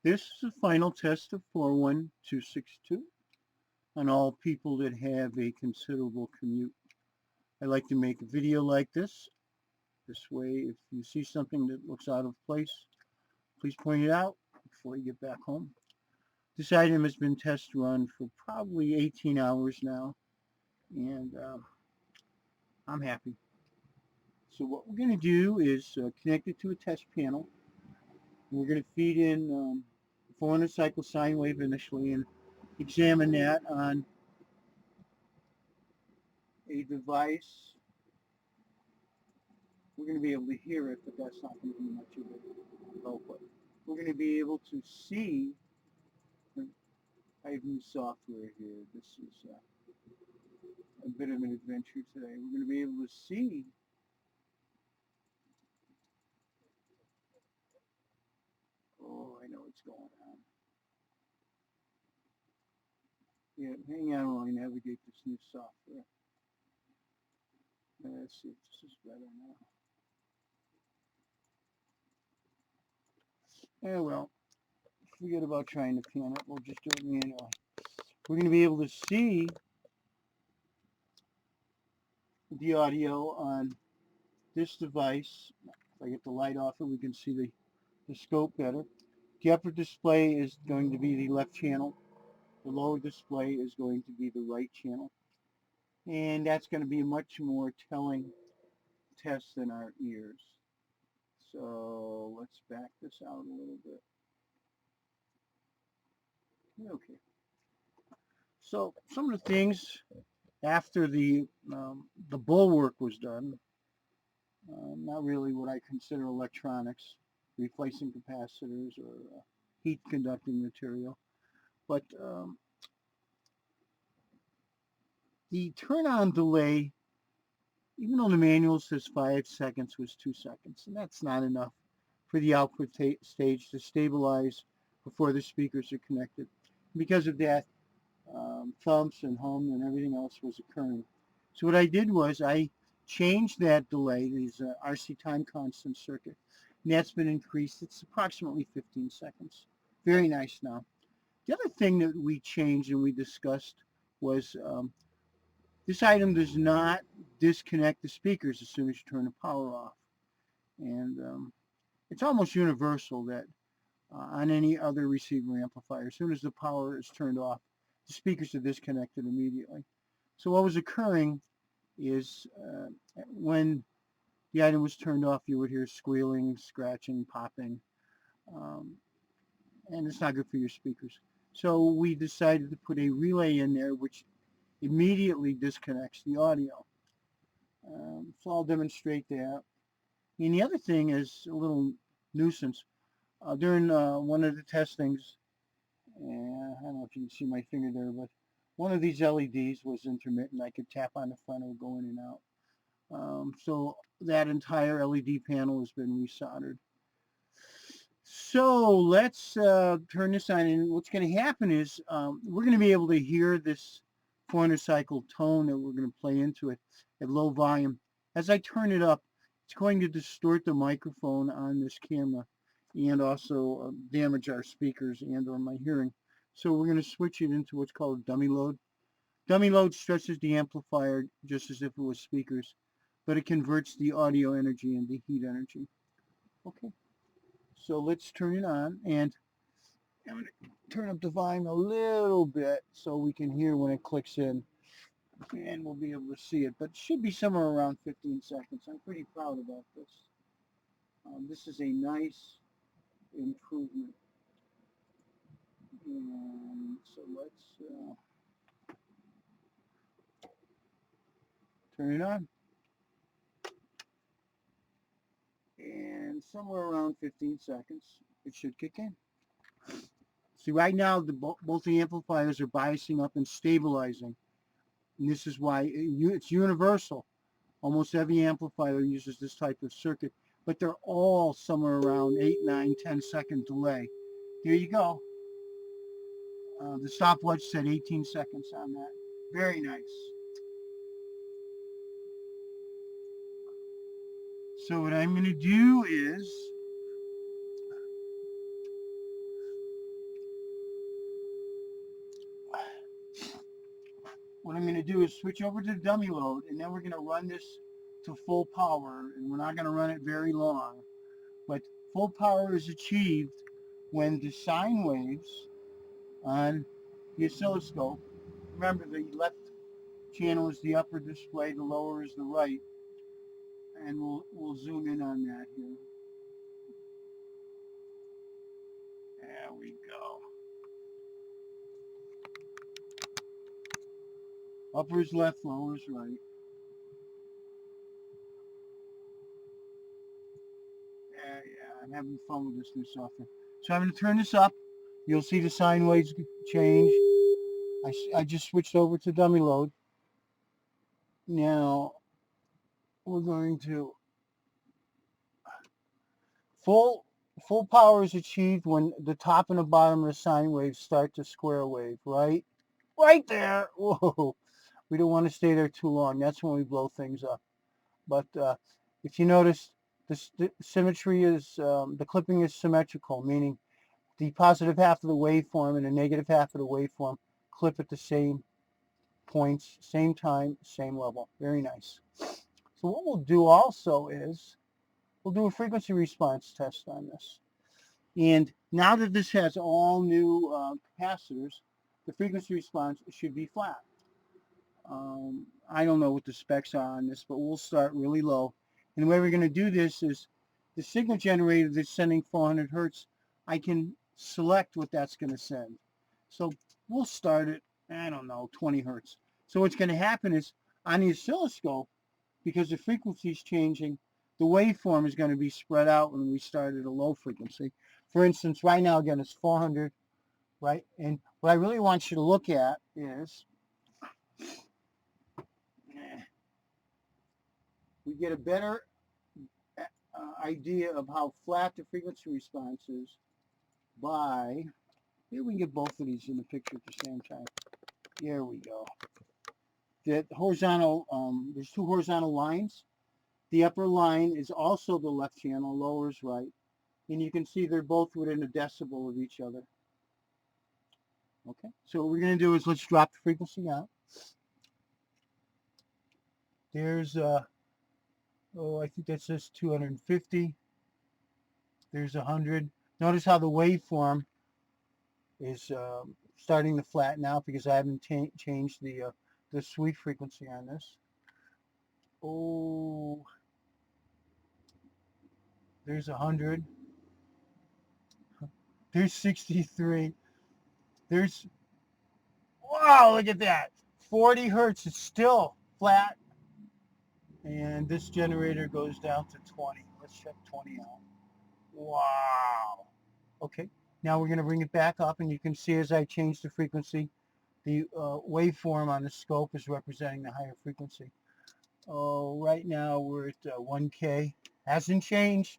This is the final test of 41262 on all people that have a considerable commute. I like to make a video like this. This way, if you see something that looks out of place, please point it out before you get back home. This item has been test run for probably 18 hours now, and I'm happy. So what we're going to do is connect it to a test panel. We're going to feed in 400 cycle sine wave initially and examine that on a device. We're going to be able to hear it, but that's not going to be much of a output. We're going to be able to see. I have new software here. This is a bit of an adventure today. We're going to be able to see oh, I know what's going on. Yeah, hang on while I navigate this new software. Let's see if this is better now. Yeah, well, forget about trying to pan it. We'll just do it manually. We're going to be able to see the audio on this device. If I get the light off it, we can see the scope better. The upper display is going to be the left channel. The lower display is going to be the right channel. And that's going to be a much more telling test than our ears. So let's back this out a little bit. Okay. So some of the things after the bulwark was done, not really what I consider electronics, replacing capacitors or heat conducting material, but the turn on delay, even though the manual says 5 seconds, was 2 seconds, and that's not enough for the output stage to stabilize before the speakers are connected. Because of that, thumps and hum and everything else was occurring. So what I did was I changed that delay, these RC time constant circuit, and that's been increased. It's approximately 15 seconds. Very nice now. The other thing that we changed and we discussed was this item does not disconnect the speakers as soon as you turn the power off. And it's almost universal that on any other receiver amplifier, as soon as the power is turned off, the speakers are disconnected immediately. So what was occurring is when the item was turned off, you would hear squealing, scratching, popping, um, and it's not good for your speakers. So we decided to put a relay in there which immediately disconnects the audio. So I'll demonstrate that. And the other thing is a little nuisance. During one of the testings, I don't know if you can see my finger there, but one of these LEDs was intermittent. I could tap on the front, it would go in and out. So that entire LED panel has been resoldered. So let's turn this on, and what's going to happen is we're going to be able to hear this 400 cycle tone that we're going to play into it at low volume. As I turn it up, it's going to distort the microphone on this camera and also damage our speakers and or my hearing. So we're going to switch it into what's called dummy load. Dummy load stretches the amplifier just as if it was speakers, but it converts the audio energy into heat energy. Okay, so let's turn it on, and I'm going to turn up the volume a little bit so we can hear when it clicks in, and we'll be able to see it, but it should be somewhere around 15 seconds. I'm pretty proud about this. This is a nice improvement. And so let's turn it on. And somewhere around 15 seconds, it should kick in. See, right now, both the amplifiers are biasing up and stabilizing. And this is why it's universal. Almost every amplifier uses this type of circuit, but they're all somewhere around 8, 9, 10-second delay. There you go. The stopwatch said 18 seconds on that. Very nice. So what I'm going to do is what I'm going to do is switch over to the dummy load, and then we're going to run this to full power, and we're not going to run it very long. But full power is achieved when the sine waves on the oscilloscope, remember the left channel is the upper display, the lower is the right, and we'll zoom in on that here. There we go. Upper is left, lower is right. Yeah, I'm having fun with this new software. So I'm going to turn this up. You'll see the sine waves change. I just switched over to dummy load. Now we're going to full power is achieved when the top and the bottom of the sine waves start to square wave, right there. Whoa, we don't want to stay there too long. That's when we blow things up. But if you notice, the symmetry is the clipping is symmetrical, meaning the positive half of the waveform and the negative half of the waveform clip at the same points, same time, same level. Very nice. So what we'll do also is we'll do a frequency response test on this. And now that this has all new capacitors, the frequency response should be flat. I don't know what the specs are on this, but we'll start really low. And the way we're going to do this is the signal generator that's sending 400 hertz, I can select what that's going to send. So we'll start at, I don't know, 20 hertz. So what's going to happen is on the oscilloscope, because the frequency is changing, the waveform is going to be spread out when we start at a low frequency. For instance, right now, again, it's 400, right? And what I really want you to look at is we get a better idea of how flat the frequency response is by, here we can get both of these in the picture at the same time. There we go. The horizontal, there's two horizontal lines. The upper line is also the left channel, lower is right. And you can see they're both within a decibel of each other. Okay, so what we're going to do is let's drop the frequency out. There's, I think that says 250. There's 100. Notice how the waveform is starting to flatten out because I haven't changed the sweep frequency on this. Oh, there's 100. There's 63. There's, wow, look at that. 40 hertz. It's still flat. And this generator goes down to 20. Let's check 20 out. Wow. Okay. Now we're going to bring it back up, and you can see as I change the frequency, the waveform on the scope is representing the higher frequency. Oh, right now we're at 1K. Hasn't changed.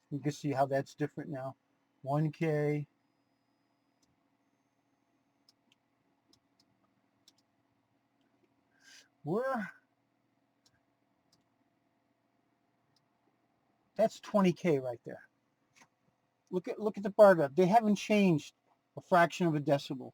You can see how that's different now. 1K. That's 20K right there. Look at the bar graph. They haven't changed a fraction of a decibel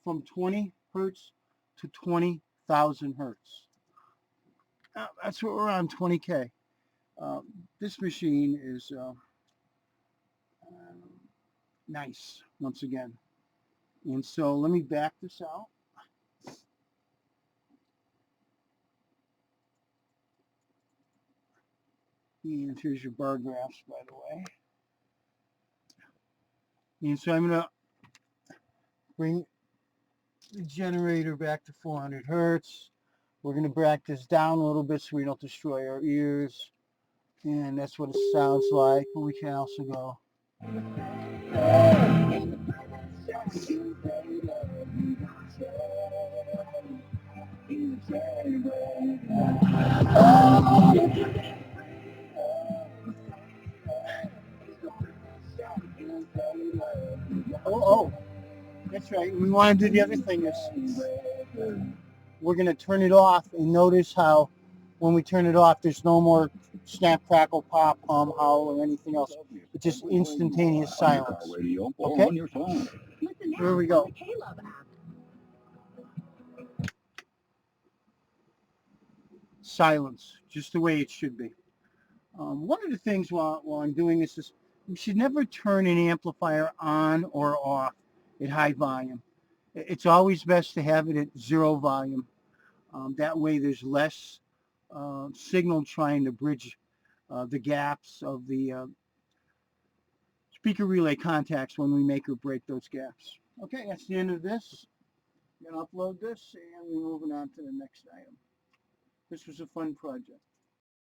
from 20 hertz to 20,000 hertz. That's what we're on, 20K. This machine is nice, once again. And so let me back this out. And here's your bar graphs, by the way. And so I'm going to bring the generator back to 400 hertz. We're going to back this down a little bit so we don't destroy our ears. And that's what it sounds like. But we can also go. Oh, that's right. We want to do the other thing is we're going to turn it off, and notice how when we turn it off, there's no more snap, crackle, pop, hum, howl, or anything else. It's just instantaneous silence. Okay? Here we go. silence, just the way it should be. One of the things while I'm doing this is you should never turn an amplifier on or off at high volume. It's always best to have it at 0 volume. That way there's less signal trying to bridge the gaps of the speaker relay contacts when we make or break those gaps. Okay, that's the end of this. I'm going to upload this and we're moving on to the next item. This was a fun project.